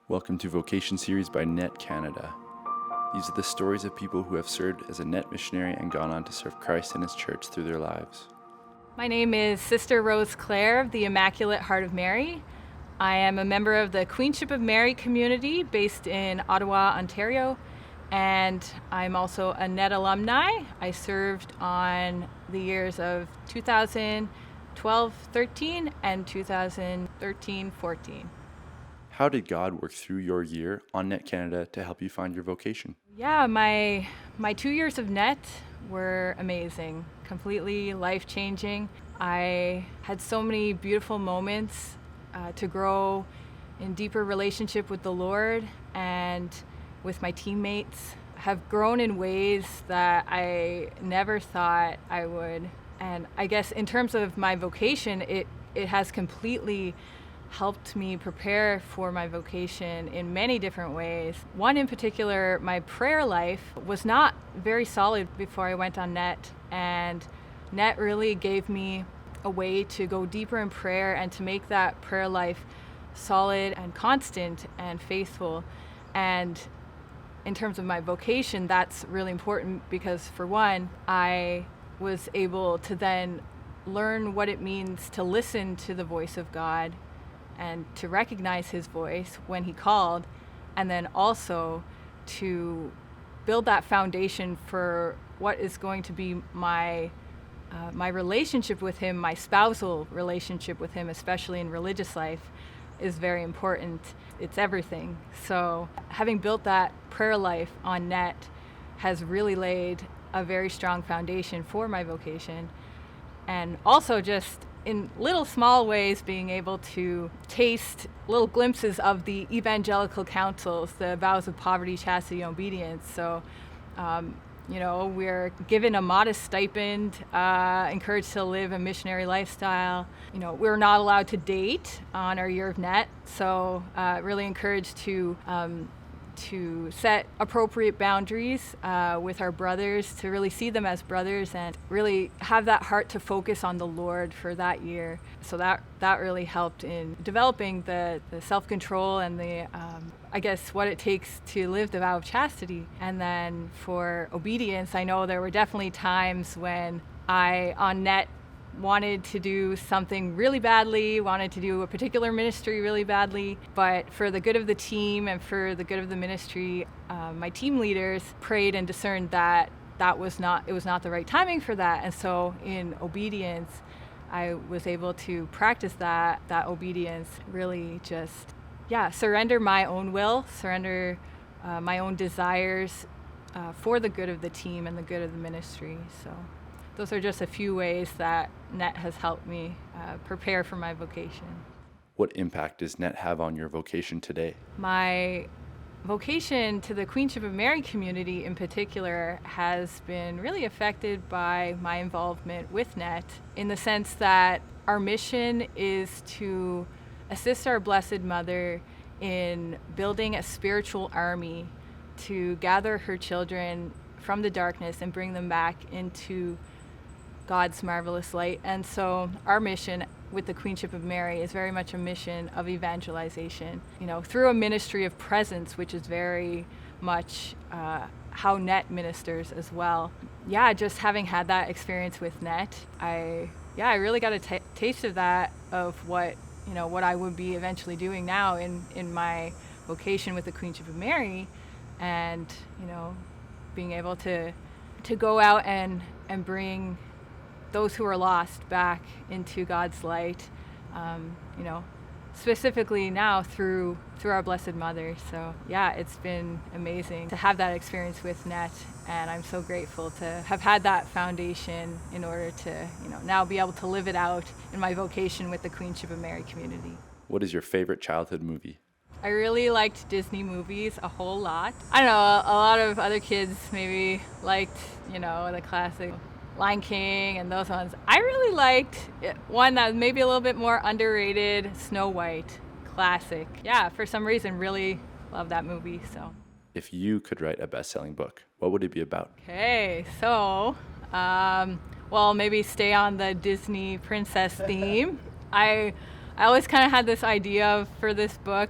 Welcome to Vocation Series by NET Canada. These are the stories of people who have served as a NET missionary and gone on to serve Christ and His church through their lives. My name is Sister Rose Clare of the Immaculate Heart of Mary. I am a member of the Queenship of Mary community based in Ottawa, Ontario, and I'm also a NET alumni. I served on the years of 2012-13 and 2013-14. How did God work through your year on NET Canada to help you find your vocation? Yeah, my 2 years of NET were amazing, completely life-changing. I had so many beautiful moments to grow in deeper relationship with the Lord and with my teammates. Have grown in ways that I never thought I would. And I guess in terms of my vocation, it has completely helped me prepare for my vocation in many different ways. One in particular, my prayer life was not very solid before I went on NET, and NET really gave me a way to go deeper in prayer and to make that prayer life solid and constant and faithful. And in terms of my vocation, that's really important because, for one, I was able to then learn what it means to listen to the voice of God and to recognize His voice when He called, and then also to build that foundation for what is going to be my relationship with Him, my spousal relationship with Him, especially in religious life, is very important. It's everything. So having built that prayer life on NET has really laid a very strong foundation for my vocation. And also just in little small ways being able to taste little glimpses of the evangelical counsels, the vows of poverty, chastity, and obedience. So, we're given a modest stipend, encouraged to live a missionary lifestyle. We're not allowed to date on our year of NET, so really encouraged to set appropriate boundaries with our brothers, to really see them as brothers and really have that heart to focus on the Lord for that year. So that really helped in developing the self-control and the, what it takes to live the vow of chastity. And then for obedience, I know there were definitely times when I, on NET, wanted to do something really badly, wanted to do a particular ministry really badly, but for the good of the team and for the good of the ministry, my team leaders prayed and discerned that it was not the right timing for that. And so in obedience, I was able to practice that obedience, really just, surrender my own will, surrender my own desires for the good of the team and the good of the ministry. So those are just a few ways that NET has helped me prepare for my vocation. What impact does NET have on your vocation today? My vocation to the Queenship of Mary community in particular has been really affected by my involvement with NET, in the sense that our mission is to assist our Blessed Mother in building a spiritual army to gather her children from the darkness and bring them back into God's marvelous light. And so our mission with the Queenship of Mary is very much a mission of evangelization, through a ministry of presence, which is very much how NET ministers as well. Just having had that experience with NET, I really got a taste of that, of what I would be eventually doing now in my vocation with the Queenship of Mary, and being able to go out and bring those who are lost back into God's light, specifically now through our Blessed Mother. So it's been amazing to have that experience with NET, and I'm so grateful to have had that foundation in order to now be able to live it out in my vocation with the Queenship of Mary community. What is your favorite childhood movie? I really liked Disney movies a whole lot. I don't know, a lot of other kids maybe liked, the classic Lion King and those ones. I really liked one that was maybe a little bit more underrated, Snow White, classic. For some reason, really love that movie. So, if you could write a best-selling book, what would it be about? Okay, so, maybe stay on the Disney princess theme. I always kind of had this idea for this book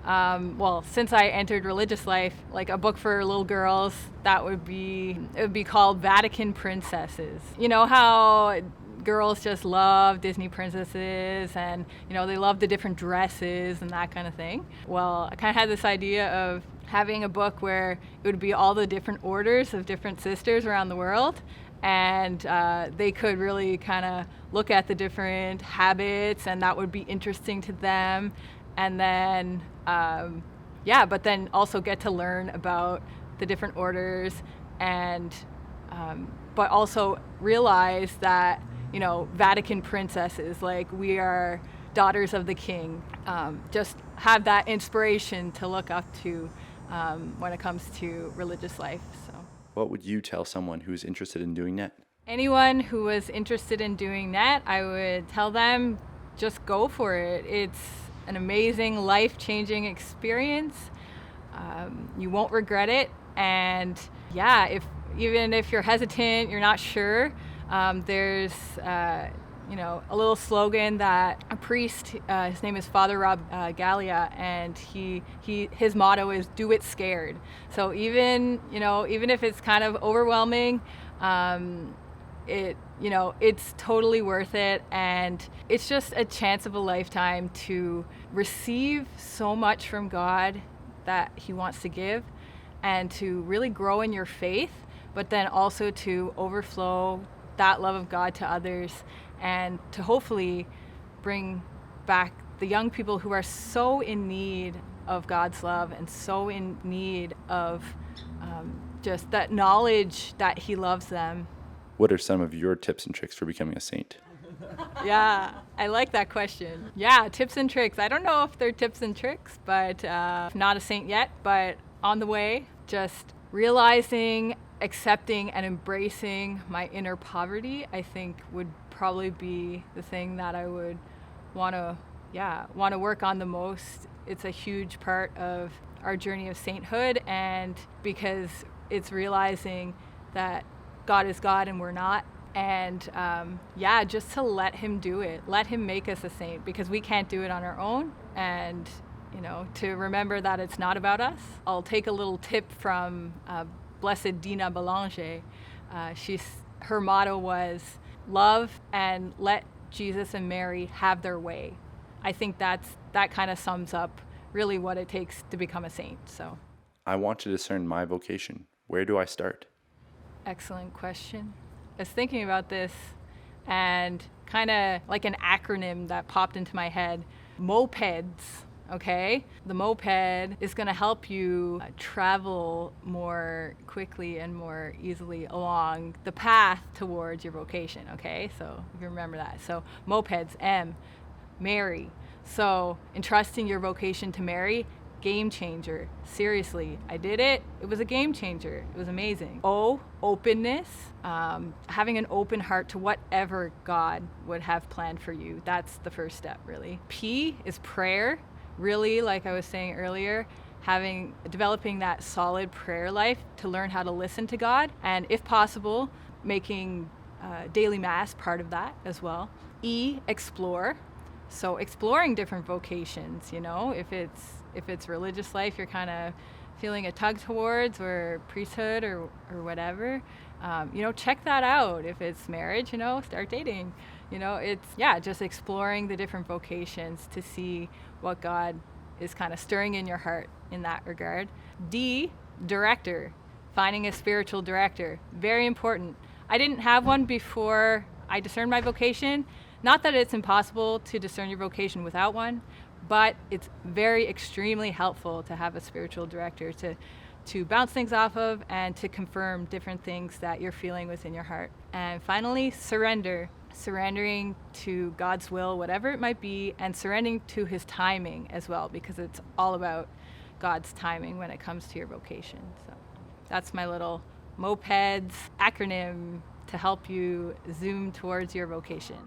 Well, since I entered religious life, like a book for little girls, it would be called Vatican Princesses. You know how girls just love Disney princesses and, they love the different dresses and that kind of thing. Well, I kind of had this idea of having a book where it would be all the different orders of different sisters around the world, and they could really kind of look at the different habits, and that would be interesting to them. And then, but then also get to learn about the different orders, and but also realize that, Vatican princesses, like we are daughters of the king, just have that inspiration to look up to when it comes to religious life. So, What would you tell someone who's interested in doing NET? anyone who was interested in doing NET, I would tell them just go for it. It's an amazing, life-changing experience. You won't regret it. And even if you're hesitant, you're not sure, there's a little slogan that a priest, his name is Father Rob Gallia, and his motto is "Do it scared." So even if it's kind of overwhelming, it's totally worth it, and it's just a chance of a lifetime to receive so much from God that He wants to give, and to really grow in your faith, but then also to overflow that love of God to others, and to hopefully bring back the young people who are so in need of God's love and so in need of just that knowledge that He loves them. What are some of your tips and tricks for becoming a saint? Yeah, I like that question. Yeah, tips and tricks. I don't know if they're tips and tricks, but not a saint yet, but on the way. Just realizing, accepting, and embracing my inner poverty, I think would probably be the thing that I would want to work on the most. It's a huge part of our journey of sainthood, and because it's realizing that God is God and we're not, and just to let Him do it, let Him make us a saint, because we can't do it on our own, and to remember that it's not about us. I'll take a little tip from Blessed Dina Belanger. Her motto was love and let Jesus and Mary have their way. I think that kind of sums up really what it takes to become a saint. So, I want to discern my vocation. Where do I start? Excellent question. I was thinking about this, and kind of like an acronym that popped into my head: mopeds. Okay? The moped is going to help you travel more quickly and more easily along the path towards your vocation. Okay? So if you remember that. So mopeds, M, Mary. So entrusting your vocation to Mary, game changer. Seriously, I did it. It was a game changer. It was amazing. O, openness. Having an open heart to whatever God would have planned for you. That's the first step, really. P is prayer. Really, like I was saying earlier, developing that solid prayer life to learn how to listen to God, and if possible, making daily mass part of that as well. E, explore. So exploring different vocations, if it's religious life you're kind of feeling a tug towards, or priesthood or whatever, check that out. If it's marriage, start dating. It's just exploring the different vocations to see what God is kind of stirring in your heart in that regard. D, director. Finding a spiritual director. Very important. I didn't have one before I discerned my vocation. Not that it's impossible to discern your vocation without one, but it's very extremely helpful to have a spiritual director to bounce things off of and to confirm different things that you're feeling within your heart. And finally, surrender. Surrendering to God's will, whatever it might be, and surrendering to His timing as well, because it's all about God's timing when it comes to your vocation. So that's my little mopeds acronym to help you zoom towards your vocation.